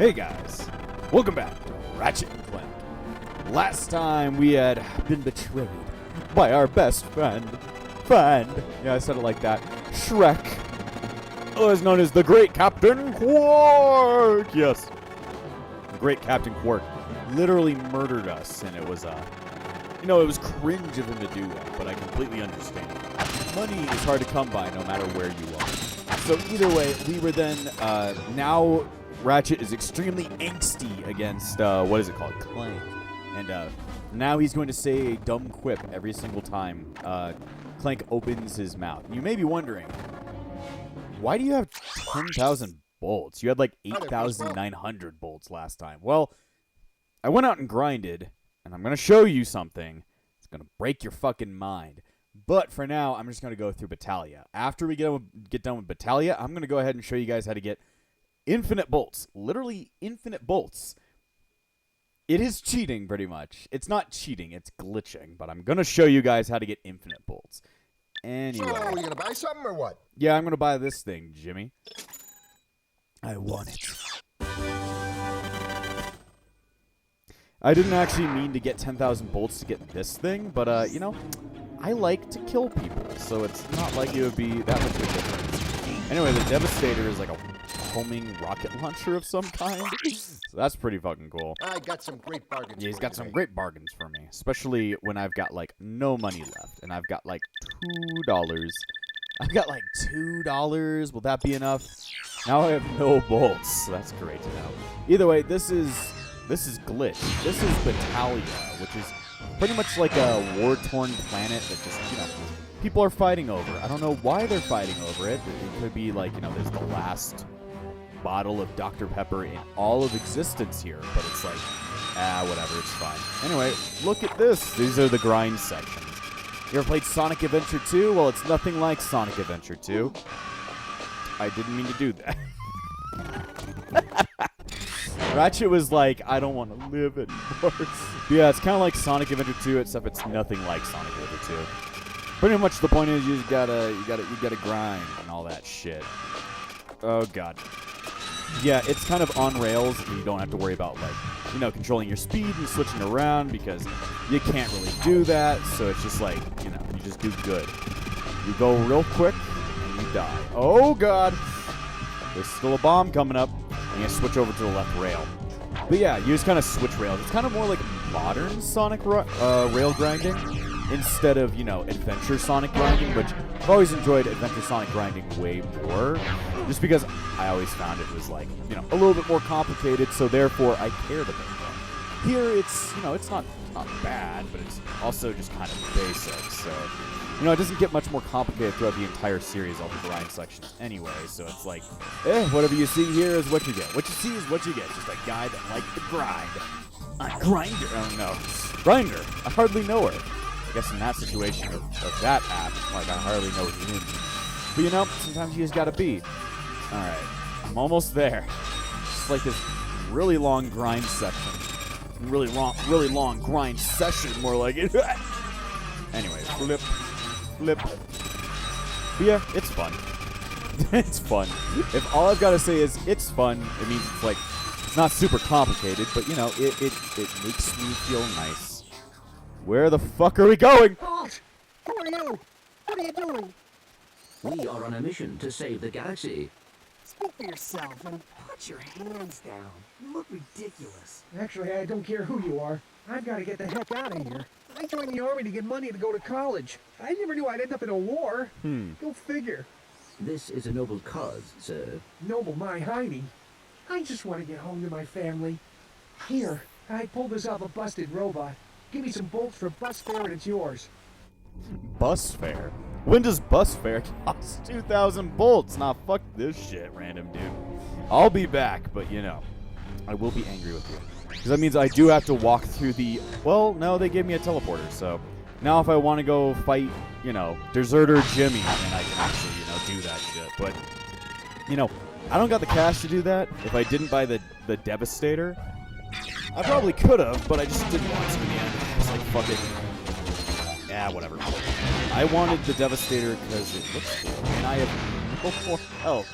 Hey guys, welcome back to Ratchet and Clank. Last time we had been betrayed by our best friend. Yeah, I said it like that. Shrek, otherwise known as the Great Captain Quark. Yes, the Great Captain Quark literally murdered us, and it was it was cringe of him to do that, but I completely understand. Money is hard to come by no matter where you are. So either way, we were then now. Ratchet is extremely angsty against, what is it called? Clank. And now he's going to say a dumb quip every single time Clank opens his mouth. You may be wondering, why do you have 10,000 bolts? You had like 8,900 bolts last time. Well, I went out and grinded, and I'm going to show you something. It's going to break your fucking mind. But for now, I'm just going to go through Battalia. After we get done with Battalia, I'm going to go ahead and show you guys how to get infinite bolts. Literally infinite bolts. It is cheating, pretty much. It's not cheating, it's glitching. But I'm going to show you guys how to get infinite bolts. Anyway. So, are you going to buy something or what? Yeah, I'm going to buy this thing, Jimmy. I want it. I didn't actually mean to get 10,000 bolts to get this thing. But, I like to kill people. So it's not like it would be that much of a difference. Anyway, the Devastator is like a homing rocket launcher of some kind. So that's pretty fucking cool. I got some great bargains. Yeah, he's got some great bargains for me. Especially when I've got like no money left. And I've got like $2. I've got like $2. Will that be enough? Now I have no bolts. So that's great to know. Either way, this is Glitch. This is Battalia, which is pretty much like a war-torn planet that just, people are fighting over. I don't know why they're fighting over it. It could be like, there's the last bottle of Dr. Pepper in all of existence here, but it's like, whatever, it's fine. Anyway, look at this. These are the grind sections. You ever played Sonic Adventure 2? Well, it's nothing like Sonic Adventure 2. I didn't mean to do that. Ratchet was like, I don't want to live anymore. Yeah, it's kind of like Sonic Adventure 2, except it's nothing like Sonic Adventure 2. Pretty much the point is you gotta grind and all that shit. Oh god. Yeah, it's kind of on rails, and you don't have to worry about like, controlling your speed and switching around because you can't really do that. So it's just like, you just do good. You go real quick and you die. Oh god. There's still a bomb coming up, and you switch over to the left rail. But yeah, you just kind of switch rails. It's kind of more like modern Sonic rail grinding instead of, Adventure Sonic grinding, which I've always enjoyed Adventure Sonic grinding way more, just because I always found it was like, a little bit more complicated, so therefore I cared about it. Here it's, it's not bad, but it's also just kind of basic, so, it doesn't get much more complicated throughout the entire series, all the grind sections anyway, so it's like, whatever you see here is what you get. What you see is what you get, just a guy that likes to grind. A grinder, oh no, grinder, I hardly know her. I guess in that situation of that app, like, I hardly know what you mean. But, sometimes you just gotta be. Alright, I'm almost there. It's like this really long grind section. Really long grind session, more like it. Anyway, flip. But yeah, it's fun. It's fun. If all I've got to say is it's fun, it means it's like, it's not super complicated, but, it makes me feel nice. Where the fuck are we going? Halt! Who are you? What are you doing? We are on a mission to save the galaxy. Speak for yourself and put your hands down. You look ridiculous. Actually, I don't care who you are. I've got to get the heck out of here. I joined the army to get money to go to college. I never knew I'd end up in a war. Go figure. This is a noble cause, sir. Noble my Heidi. I just want to get home to my family. Here, I pulled this off a busted robot. Give me some bolts for bus fare and it's yours. Bus fare? When does bus fare cost 2,000 bolts? Nah, fuck this shit, random dude. I'll be back, but I will be angry with you. Because that means I do have to walk through the... Well, no, they gave me a teleporter, so... Now if I want to go fight, Deserter Jimmy, then I can actually, do that shit. But, I don't got the cash to do that. If I didn't buy the Devastator, I probably could have, but I just didn't want to in the end. It's like, fuck it. Yeah, whatever. I wanted the Devastator because it looks cool, and I have no more health.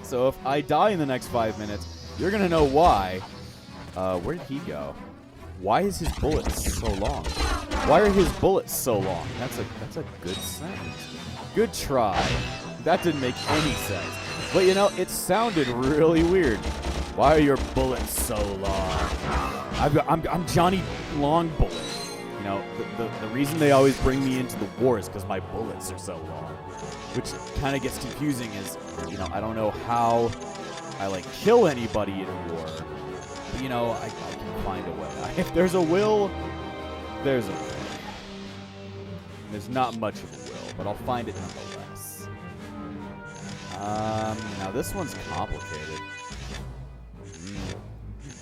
So if I die in the next 5 minutes, You're gonna know why. Where did he go? Why is his bullet so long? Why are his bullets so long? That's a good sentence. Good try. That didn't make any sense. But you know, it sounded really weird. Why are your bullets so long? I'm Johnny Long Bullet. You know, the reason they always bring me into the war is because my bullets are so long. Which kind of gets confusing is, you know, I don't know how I, like, kill anybody in war. But, you know, I can find a way. If there's a will, there's a way. There's not much of a will, but I'll find it nonetheless. Now this one's complicated.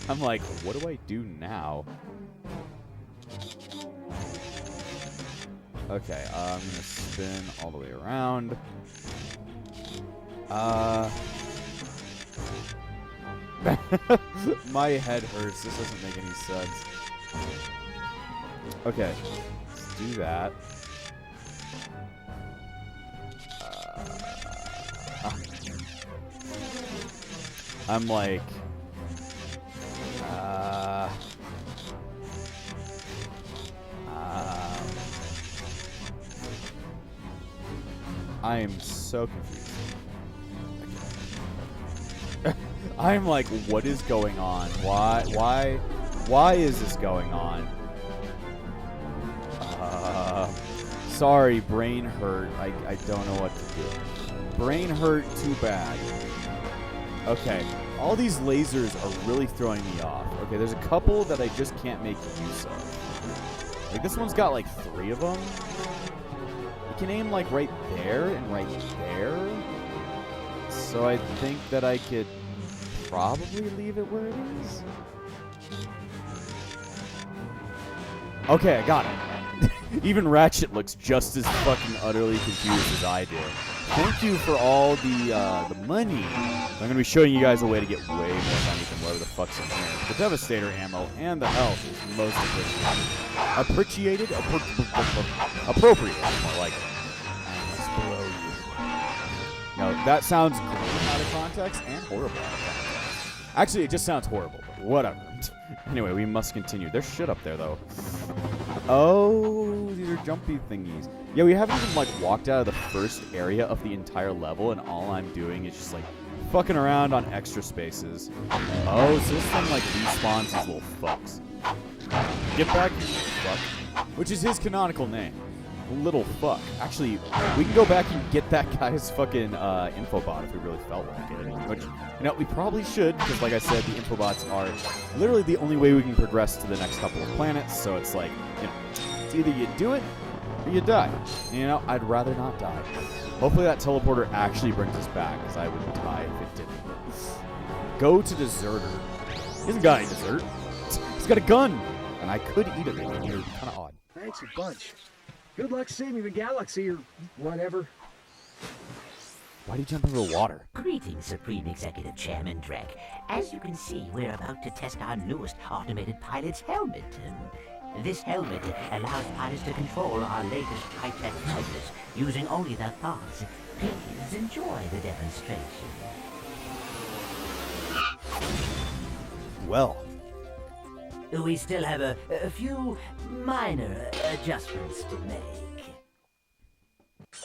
I'm like, what do I do now? Okay, I'm gonna spin all the way around. My head hurts. This doesn't make any sense. Okay, let's do that. I'm like, I am so confused. I'm like, what is going on? Why is this going on? Sorry, brain hurt. I don't know what to do. Brain hurt too bad. Okay, all these lasers are really throwing me off. Okay, there's a couple that I just can't make use of. Like, this one's got like 3 of them. You can aim like right there and right there. So I think that I could probably leave it where it is. Okay, I got it. Even Ratchet looks just as fucking utterly confused as I do. Thank you for all the money. I'm going to be showing you guys a way to get way more money than whatever the fuck's in here. The Devastator ammo and the health is most appreciated. Appropriate, more like it. Explode. No, that sounds great out of context and horrible out of context. Actually, it just sounds horrible, but whatever. Anyway, we must continue. There's shit up there, though. Oh, these are jumpy thingies. Yeah, we haven't even, like, walked out of the first area of the entire level, and all I'm doing is just, like, fucking around on extra spaces. Oh, so this thing, like, respawns these little fucks. Get back, you fuck. Which is his canonical name. Little fuck. Actually, we can go back and get that guy's fucking infobot if we really felt like it. Which, you know, we probably should, because like I said, the infobots are literally the only way we can progress to the next couple of planets. So it's like, you know, it's either you do it or you die. And, you know, I'd rather not die. Hopefully that teleporter actually brings us back, because I would die if it didn't. Go to Deserter. He hasn't got any dessert. He's got a gun, and I could eat it. You're kind of odd. Thanks a bunch. Good luck saving the galaxy or whatever. Why'd he jump into the water? Greetings, Supreme Executive Chairman Drek. As you can see, we're about to test our newest automated pilot's helmet. This helmet allows pilots to control our latest high-tech fighters using only their thoughts. Please enjoy the demonstration. Well. We still have a few minor adjustments to make.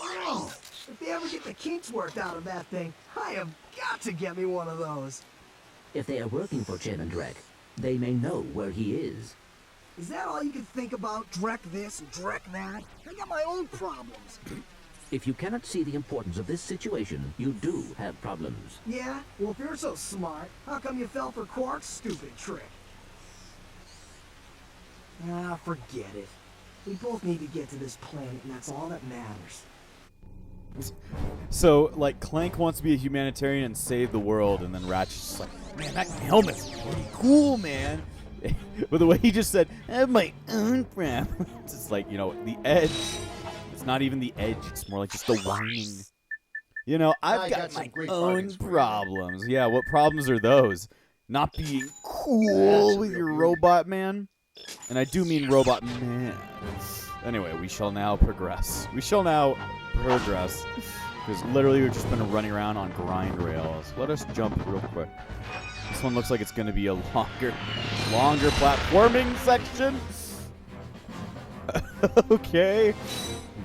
Oh, if they ever get the kinks worked out of that thing, I have got to get me one of those. If they are working for Chairman Drek, they may know where he is. Is that all you can think about? Drek this and Drek that? I got my own problems. If you cannot see the importance of this situation, you do have problems. Yeah? Well, if you're so smart, how come you fell for Quark's stupid trick? Ah, forget it. We both need to get to this planet, and that's all that matters. So, like, Clank wants to be a humanitarian and save the world, and then Ratchet's just like, man, that helmet's pretty cool, man. But the way he just said, I have my own problems. It's like, you know, the edge. It's not even the edge. It's more like just the whining. You know, I've got my own problems. Yeah, what problems are those? Not being cool with your robot man? And I do mean robot man. Anyway, we shall now progress. Because literally we've just been running around on grind rails. Let us jump real quick. This one looks like it's going to be a longer platforming section. Okay.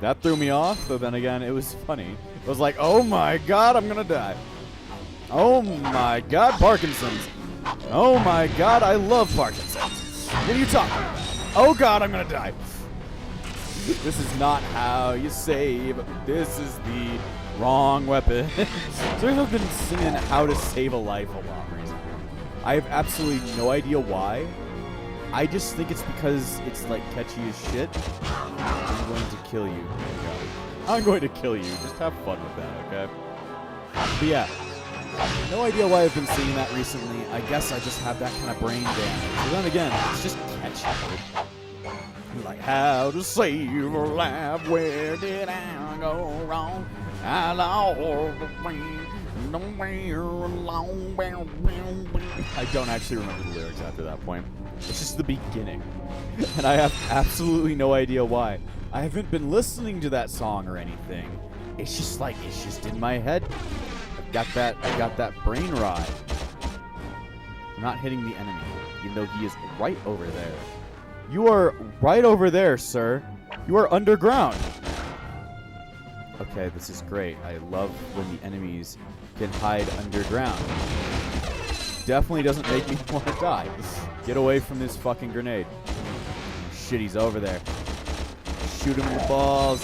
That threw me off, but then again, it was funny. I was like, oh my god, I'm going to die. Oh my god, Parkinson's. Oh my god, I love Parkinson's. What are you talking about? Oh god, I'm going to die. This is not how you save. This is the wrong weapon. So I've been singing How to Save a Life a lot recently. I have absolutely no idea why. I just think it's because it's like catchy as shit. I'm going to kill you. I'm going to kill you. Just have fun with that, okay? But yeah, no idea why I've been singing that recently. I guess I just have that kind of brain damage. But then again, it's just catchy. Like, how to save a life, where did I go wrong? I don't actually remember the lyrics after that point. It's just the beginning. And I have absolutely no idea why. I haven't been listening to that song or anything. It's just like, it's just in my head. I got that brain rot. I'm not hitting the enemy, even though he is right over there. You are right over there, sir. You are underground. Okay, this is great. I love when the enemies can hide underground. Definitely doesn't make me want to die. Get away from this fucking grenade. Shit, he's over there. Shoot him in the balls.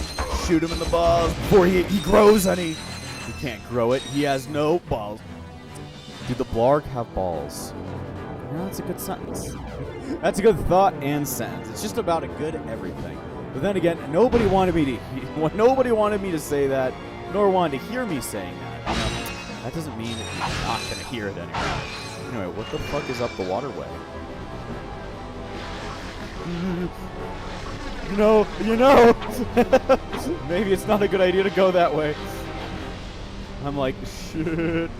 Shoot him in the balls before he grows any. He can't grow it. He has no balls. Do the Blarg have balls? No, that's a good sentence. That's a good thought and sentence. It's just about a good everything. But then again, nobody wanted me to say that, nor wanted to hear me saying that. You know, that doesn't mean that you're not going to hear it anyway. Anyway, what the fuck is up the waterway? You know. Maybe it's not a good idea to go that way. I'm like, shit.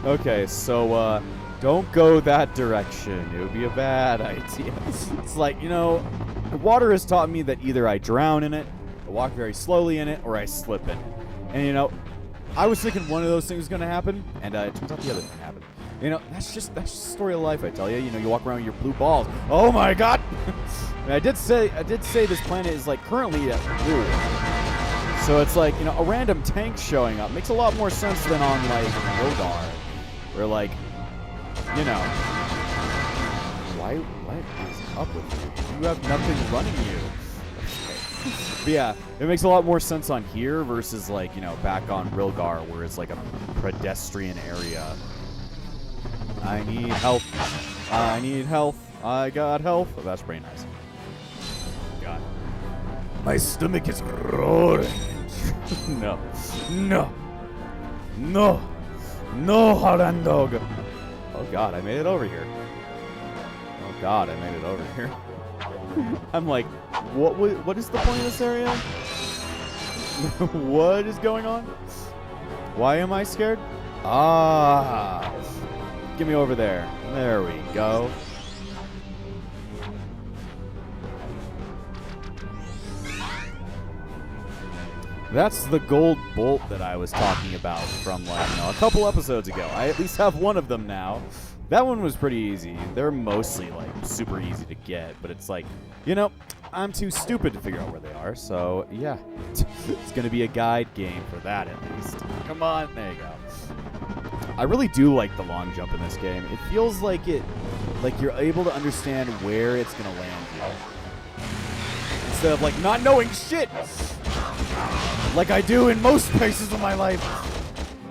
Okay, so, don't go that direction. It would be a bad idea. It's like, you know, the water has taught me that either I drown in it, I walk very slowly in it, or I slip in it. And, you know, I was thinking one of those things was going to happen, and it turns out the other thing happened. You know, that's just the story of life, I tell you. You know, you walk around with your blue balls. Oh, my God! I did say this planet is, like, currently at blue. So it's like, you know, a random tank showing up makes a lot more sense than on, like, Rodar. Where, like, you know, what is up with you? You have nothing running you. Okay. But yeah, it makes a lot more sense on here versus, like, you know, back on Rilgar where it's like a pedestrian area. I need help. I need health. I got health. Oh, that's pretty nice. God. My stomach is roaring. No. No. No. No, Harandog. Oh god, I made it over here. Oh god, I made it over here. I'm like, what is the point of this area? What is going on? Why am I scared? Ah. Get me over there. There we go. That's the gold bolt that I was talking about from, like, you know, a couple episodes ago. I at least have one of them now. That one was pretty easy. They're mostly, like, super easy to get, but it's like, you know, I'm too stupid to figure out where they are, so, yeah. It's gonna be a guide game for that, at least. Come on. There you go. I really do like the long jump in this game. It feels like you're able to understand where it's gonna land you. Instead of, like, not knowing shit! Like I do in most places of my life.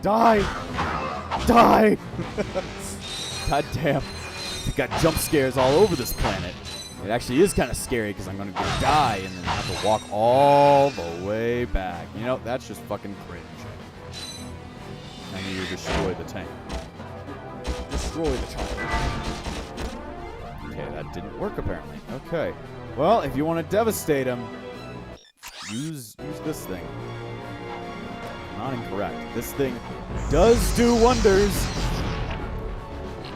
Die! Die! God damn. I've got jump scares all over this planet. It actually is kind of scary because I'm going to die and then have to walk all the way back. You know, that's just fucking cringe. I need to destroy the tank. Destroy the tank. Okay, that didn't work apparently. Okay. Well, if you want to devastate him, use this thing. Not incorrect. This thing does do wonders.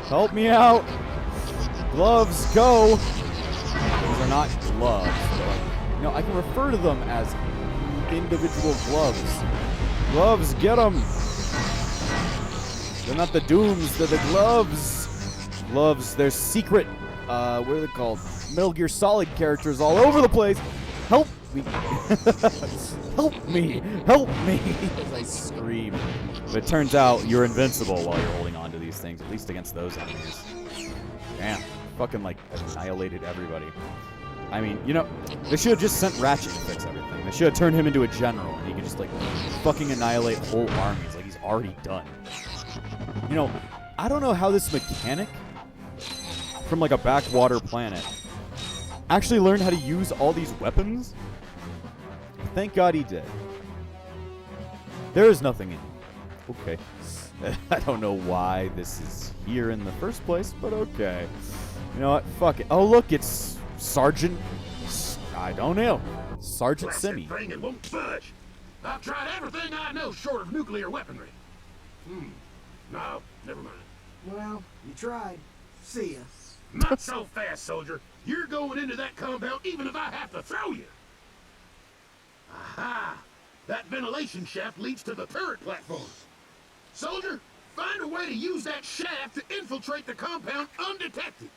Help me out. Gloves, go. These are not gloves. But, you know, I can refer to them as individual gloves. Gloves, get them. They're not the Dooms, they're the Gloves. Gloves, they're secret, what are they called? Metal Gear Solid characters all over the place. Help me. Help me. Help me. As I scream. But it turns out you're invincible while you're holding on to these things, at least against those enemies. Damn. Fucking, like, annihilated everybody. I mean, you know, they should have just sent Ratchet to fix everything. They should have turned him into a general, and he could just, like, fucking annihilate whole armies like he's already done. You know, I don't know how this mechanic from, like, a backwater planet actually learned how to use all these weapons. Thank God he did. There is nothing in it. Okay. I don't know why this is here in the first place, but okay. You know what? Fuck it. Oh, look, it's Sergeant... I don't know. Sergeant Simi. Thing it won't budge. I've tried everything I know short of nuclear weaponry. No, never mind. Well, you tried. See ya. Not so fast, soldier. You're going into that compound even if I have to throw you. Aha! That ventilation shaft leads to the turret platform. Soldier, find a way to use that shaft to infiltrate the compound undetected.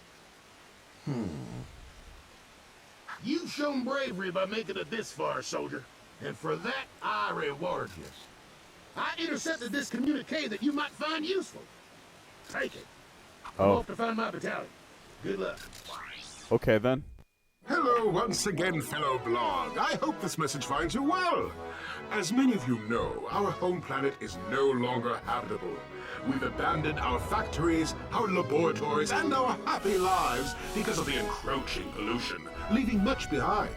You've shown bravery by making it this far, soldier. And for that, I reward you. I intercepted this communique that you might find useful. Take it. I'm off to find my battalion. Good luck. Okay, then. Hello once again, fellow blog. I hope this message finds you well. As many of you know, our home planet is no longer habitable. We've abandoned our factories, our laboratories, and our happy lives because of the encroaching pollution, leaving much behind.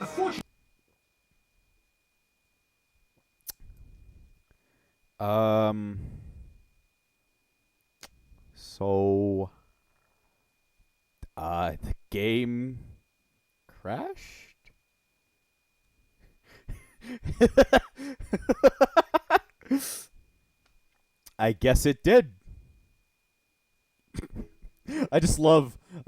Unfortunately, So, the game crashed? I guess it did. I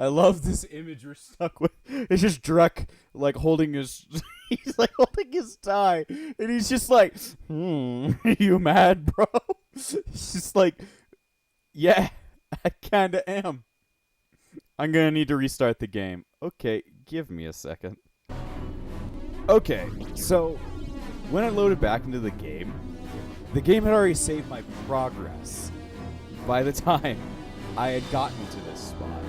love this image we're stuck with. It's just Drek, like, holding his, he's, like, holding his tie, and he's just like, are you mad, bro? It's just like, yeah, I kinda am. I'm gonna need to restart the game. Okay, give me a second. Okay, so, when I loaded back into the game had already saved my progress by the time I had gotten to this spot.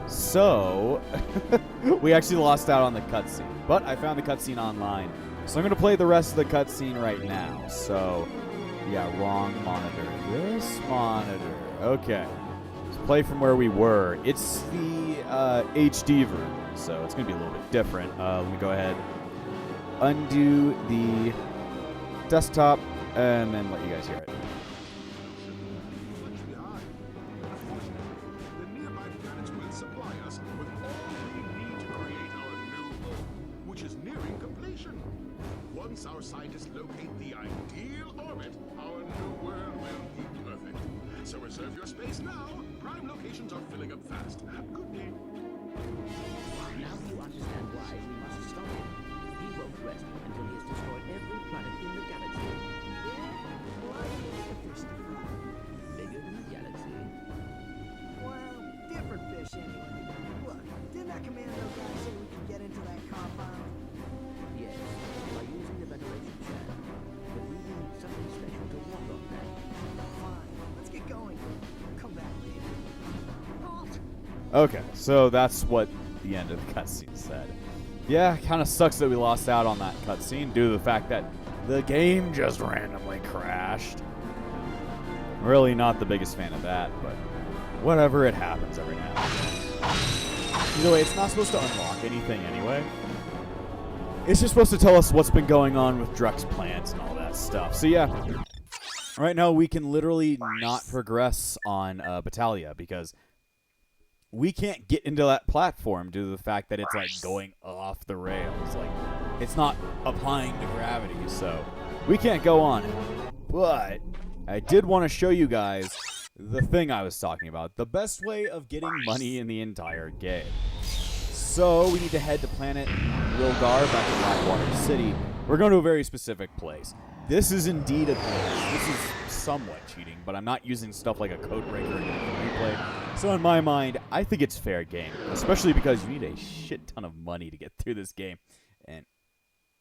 So, we actually lost out on the cutscene. But I found the cutscene online. So I'm going to play the rest of the cutscene right now. So, yeah, wrong monitor. This monitor. Okay. Let's play from where we were. It's the HD version, so it's going to be a little bit different. Let me go ahead. Undo the desktop, and then let you guys hear it. Once our scientists locate the ideal orbit, our new world will be perfect. So reserve your space now. Prime locations are filling up fast. Good day. Now you understand why we must stop him. He won't rest until he has destroyed every planet in the galaxy. Why do you think a fish to fry? Bigger than the galaxy. Well, different fish anyway. Look, didn't that commando guy say we could get into that compound? Yes, by using the ventilation shaft. But we need something special to work on that. Fine, let's get going. Come back later. Halt! Okay, so that's what the end of the cutscene said. Yeah, kind of sucks that we lost out on that cutscene due to the fact that the game just randomly crashed. Really not the biggest fan of that, but whatever, it happens every now and then. Either way, it's not supposed to unlock anything anyway. It's just supposed to tell us what's been going on with Drek's plans and all that stuff. So yeah, right now we can literally not progress on Battaglia because we can't get into that platform due to the fact that it's like going off the rails. Like, it's not applying to gravity, so we can't go on it. But I did want to show you guys the thing I was talking about. The best way of getting money in the entire game. So we need to head to planet Wilgar back to Blackwater City. We're going to a very specific place. This is indeed a place. This is somewhat cheating, but I'm not using stuff like a code breaker in replay. So in my mind, I think it's fair game, especially because you need a shit ton of money to get through this game. And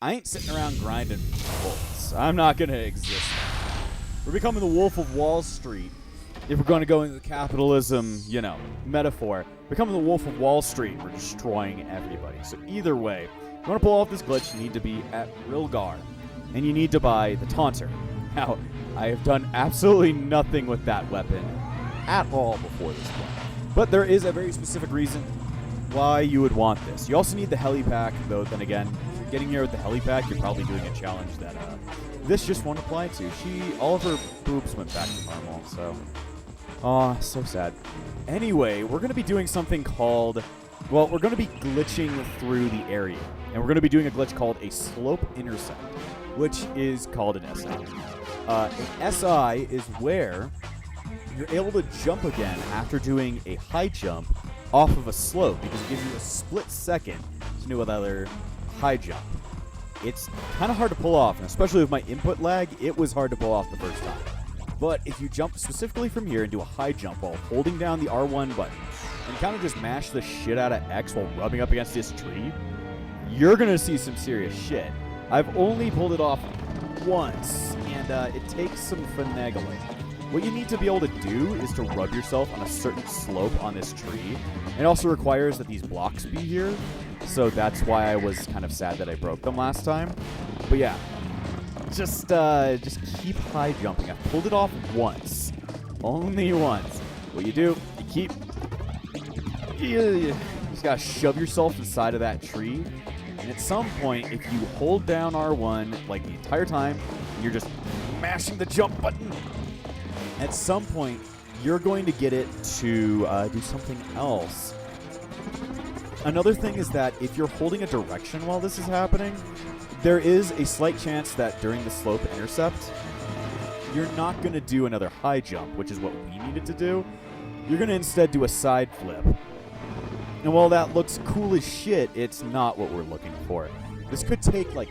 I ain't sitting around grinding bolts. I'm not going to exist. We're becoming the Wolf of Wall Street. If we're going to go into the capitalism, metaphor, becoming the Wolf of Wall Street, we're destroying everybody. So either way, if you want to pull off this glitch, you need to be at Rilgar, and you need to buy the Taunter. Now, I have done absolutely nothing with that weapon at all before this point, but there is a very specific reason why you would want this. You also need the helipack, though then again, if you're getting here with the helipack, you're probably doing a challenge that this just won't apply to. All of her boobs went back to normal, so... Aw, so sad. Anyway, we're going to be doing something called... Well, we're going to be glitching through the area. And we're going to be doing a glitch called a slope intercept, which is called an SI. An SI is where you're able to jump again after doing a high jump off of a slope, because it gives you a split second to do another high jump. It's kind of hard to pull off, and especially with my input lag, it was hard to pull off the first time. But if you jump specifically from here and do a high jump while holding down the R1 button and kind of just mash the shit out of X while rubbing up against this tree, you're going to see some serious shit. I've only pulled it off once, and it takes some finagling. What you need to be able to do is to rub yourself on a certain slope on this tree. It also requires that these blocks be here, so that's why I was kind of sad that I broke them last time. But yeah. Just keep high jumping. I've pulled it off once. Only once. What you do, you just gotta shove yourself inside of that tree. And at some point, if you hold down R1 like the entire time, and you're just mashing the jump button, at some point, you're going to get it to do something else. Another thing is that if you're holding a direction while this is happening, there is a slight chance that during the slope intercept, you're not going to do another high jump, which is what we needed to do. You're going to instead do a side flip. And while that looks cool as shit, it's not what we're looking for. This could take like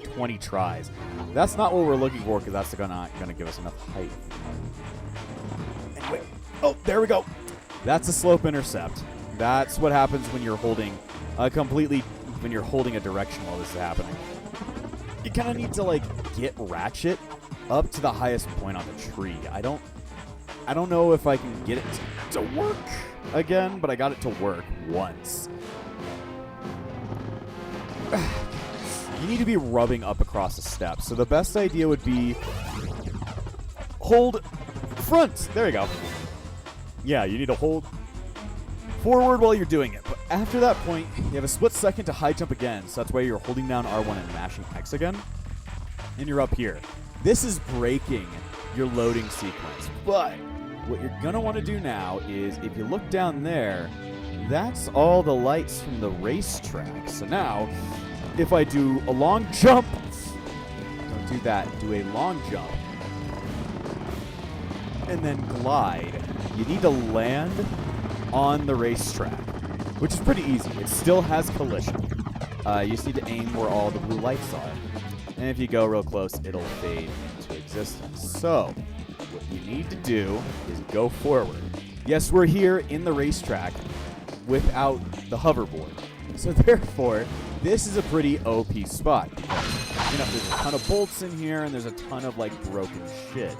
20 tries. That's not what we're looking for, because that's not going to give us enough height. Anyway, oh, there we go. That's a slope intercept. That's what happens when you're holding when you're holding a direction while this is happening. You kind of need to get Ratchet up to the highest point on the tree. I don't know if I can get it to work again, but I got it to work once. You need to be rubbing up across the steps. So the best idea would be hold front. There you go. Yeah, you need to hold forward while you're doing it. But after that point, you have a split second to high jump again. So that's why you're holding down R1 and mashing X again. And you're up here. This is breaking your loading sequence. But what you're going to want to do now is, if you look down there, that's all the lights from the racetrack. So now, if I do a long jump, don't do that, do a long jump, and then glide, you need to land on the racetrack, which is pretty easy. It still has collision. You just need to aim where all the blue lights are. And if you go real close, it'll fade into existence. So, what you need to do is go forward. Yes, we're here in the racetrack without the hoverboard. So therefore, this is a pretty OP spot. There's a ton of bolts in here, and there's a ton of broken shit.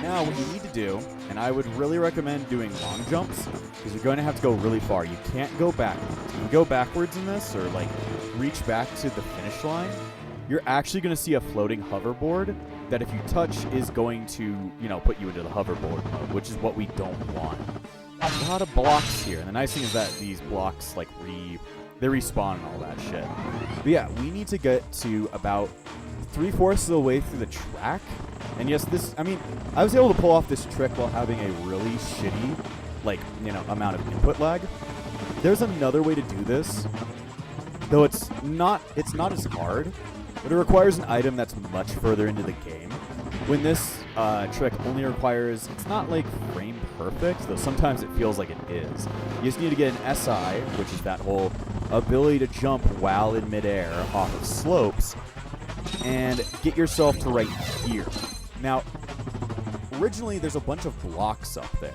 Now, what you need to do, and I would really recommend doing long jumps, because you're going to have to go really far. You can't go backwards. If you go backwards in this, or reach back to the finish line, you're actually going to see a floating hoverboard that, if you touch, is going to, put you into the hoverboard mode, which is what we don't want. A lot of blocks here, and the nice thing is that these blocks, they respawn and all that shit. But yeah, we need to get to about 3/4 of the way through the track. And yes, I was able to pull off this trick while having a really shitty, amount of input lag. There's another way to do this, though it's not as hard, but it requires an item that's much further into the game. When this trick only requires, it's not frame perfect, though sometimes it feels like it is. You just need to get an SI, which is that whole ability to jump while in midair off of slopes, and get yourself to right here. Now, originally there's a bunch of blocks up there.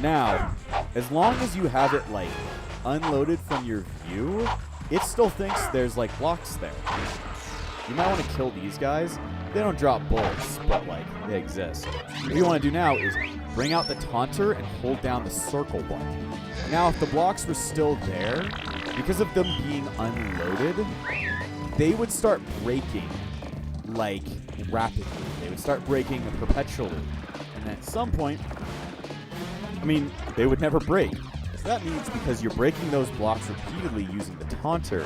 Now, as long as you have it, like, unloaded from your view, it still thinks there's, like, blocks there. You might want to kill these guys. They don't drop bullets, but, like, they exist. What you want to do now is bring out the taunter and hold down the circle button. Now, if the blocks were still there, because of them being unloaded, they would start breaking, like, rapidly. They would start breaking perpetually. And at some point, I mean, they would never break. So that means because you're breaking those blocks repeatedly using the taunter,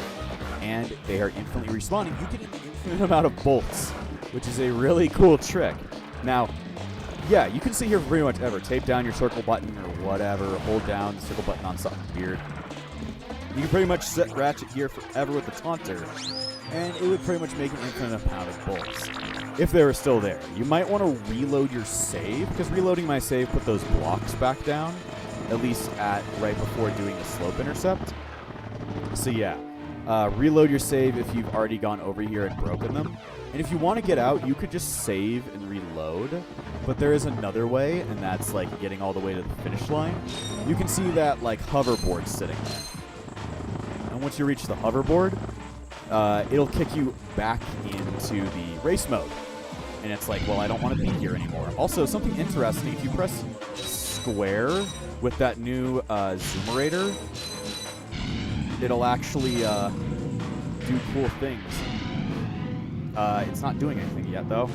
and they are infinitely respawning, you get an infinite amount of bolts, which is a really cool trick. Now, yeah, you can sit here for pretty much ever. Tape down your circle button or whatever, hold down the circle button on something weird. You can pretty much set Ratchet here forever with the taunter, and it would pretty much make an infinite amount of bolts, if they were still there. You might want to reload your save, because reloading my save put those blocks back down, at least at right before doing the slope intercept. So yeah, reload your save if you've already gone over here and broken them. And if you want to get out, you could just save and reload, but there is another way, and that's like getting all the way to the finish line. You can see that like hoverboard sitting there. And once you reach the hoverboard, it'll kick you back into the race mode. And it's like, well, I don't want to be here anymore. Also, something interesting, if you press square with that new zoomerator, it'll actually do cool things. It's not doing anything yet, though.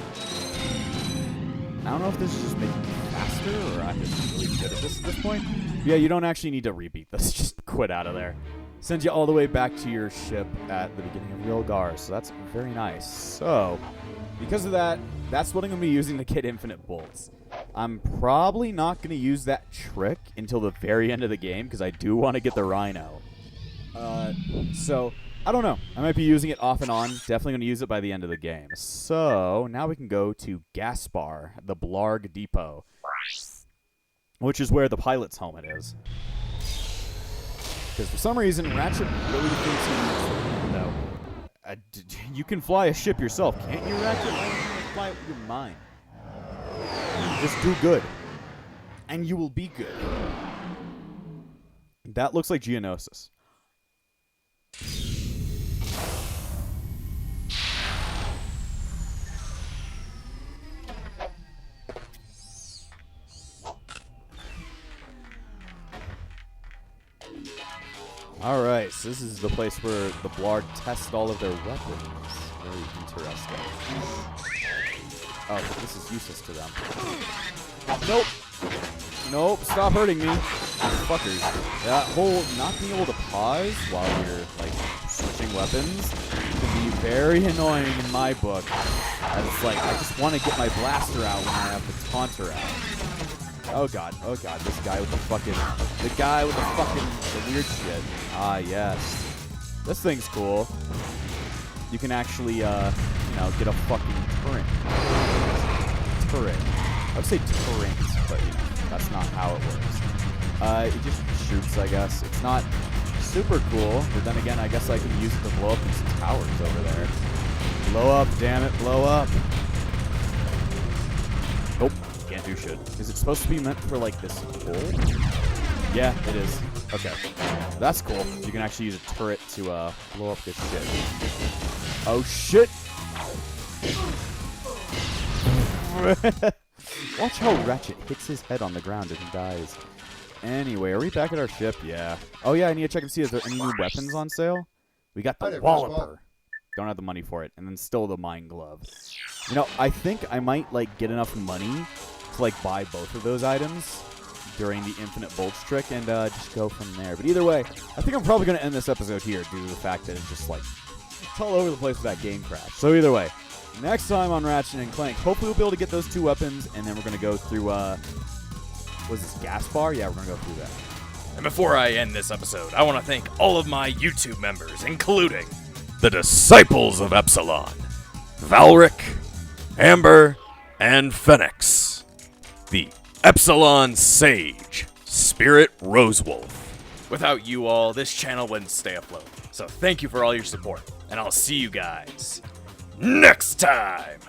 I don't know if this is just making me faster, or I'm just really good at this at this point. Yeah, you don't actually need to repeat this. Just quit out of there. Sends you all the way back to your ship at the beginning of Real Gar, so that's very nice. So, because of that, that's what I'm going to be using to get infinite bolts. I'm probably not going to use that trick until the very end of the game, because I do want to get the Rhino. So, I don't know. I might be using it off and on. Definitely going to use it by the end of the game. So, now we can go to Gaspar, the Blarg Depot, which is where the pilot's helmet is. Because for some reason, Ratchet really thinks he needs it, though. You can fly a ship yourself, can't you, Ratchet? Why don't you fly it with your mind? Just do good. And you will be good. That looks like Geonosis. Alright, so this is the place where the Blarg test all of their weapons. Very interesting. Oh, this is useless to them. Nope! Nope, stop hurting me. Fuckers. That whole not being able to pause while you're, like, switching weapons can be very annoying in my book. And it's like, I just want to get my blaster out when I have the taunter out. Oh god, this guy with the fucking, the weird shit. Ah, yes. This thing's cool. You can actually, you know, get a fucking turret. I would say turret, but, you know, that's not how it works. It just shoots, I guess. It's not super cool, but then again, I guess I can use it to blow up these towers over there. Blow up, damn it, blow up. Nope. Can't do shit. Is it supposed to be meant for, like, this hole? Yeah, it is. Okay. That's cool. You can actually use a turret to, blow up this shit. Oh, shit! Watch how Ratchet hits his head on the ground and he dies. Anyway, are we back at our ship? Yeah. Oh, yeah, I need to check and see, is there any new weapons on sale? We got the Walloper. Don't have the money for it. And then still the Mine Glove. You know, I think I might, like, get enough money to, like, buy both of those items during the infinite bolts trick and just go from there. But either way, I think I'm probably going to end this episode here due to the fact that it's just, like, it's all over the place with that game crash. So either way, next time on Ratchet and Clank, hopefully we'll be able to get those two weapons, and then we're going to go through, was this Gaspar? Yeah, we're going to go through that. And before I end this episode, I want to thank all of my YouTube members, including the Disciples of Epsilon, Valric, Amber, and Phoenix, the Epsilon Sage, Spirit Rosewolf. Without you all, this channel wouldn't stay afloat. So thank you for all your support, and I'll see you guys next time!